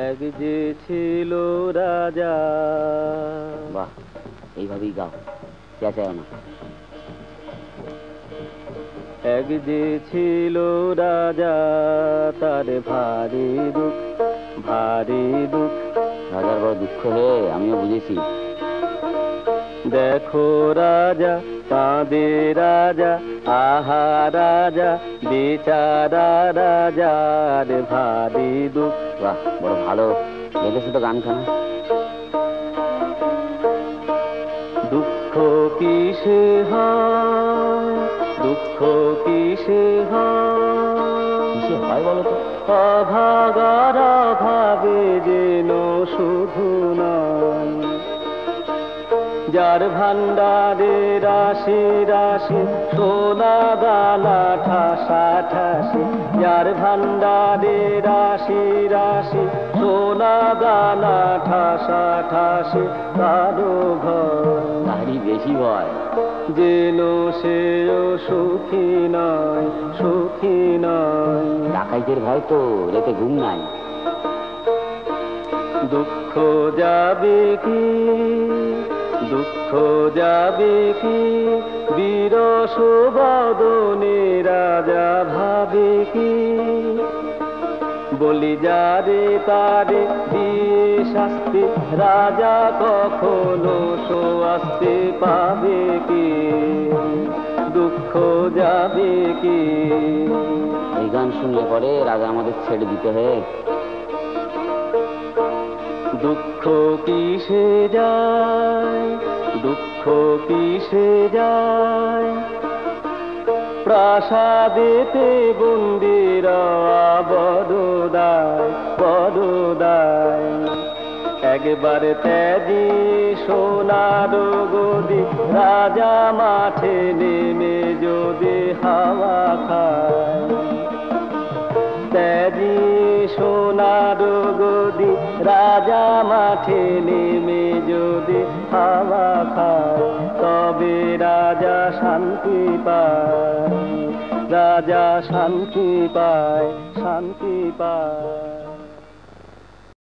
এক যে ছিল রাজা। বাহ, এইভাবেই গাও, চেঁচাও না। এক যে ছিল রাজা, তার ভারী দুঃখ, ভারী দুঃখ। রাজার বড় দুঃখ হে, আমিও বুঝেছি। দেখো রাজা কাঁদে, রাজা আহা রাজা, বেচারা রাজার ভারী দুঃখ। বাহ, বড় ভালো লেগেছে তো গানখানা। দুঃখ কিসে হয়, দুঃখ কিসে কিসে হয় বলো তো? অভাগার অভাবে যেন শুধু নয়, যার ভান্ডারে রাশি রাশি সোনা দানা ঠাসা ঠাসি, যার ভান্ডারে রাশি রাশি সোনা দানা ঠাসা ঠাসি, কারো ভয় তারই বেশি ভয়। যেন সেও সুখী নয়, সুখী নয়। ডাকাইতের ভয় তো, রাতে ঘুম নাই। দুঃখ যাবে কি, দুঃখ যাবে কি, বিরস বদনে রাজা ভাবে কি, বলি যারে তারে দিয়ে শাস্তি, রাজা কখনো স্বস্তি পাবে কি, দুঃখ যাবে কি। এই গান শুনলে পরে রাজা আমাদের ছেড়ে দিতে হয়। দুঃখ কিসে যায়, দুঃখ কিসে যায়, প্রাসাদেতে বন্দিরা বড়দায়, বড়দায়। একবার ত্যাজি সোনার গদি, রাজা মাঠে নেমে যদি হাওয়া খায়, ত্যাজি সোনার গদি, রাজা মাঠে নেমে যদি হাওয়া খায়, তবে রাজা শান্তি পায়, রাজা শান্তি পায়, শান্তি পায়।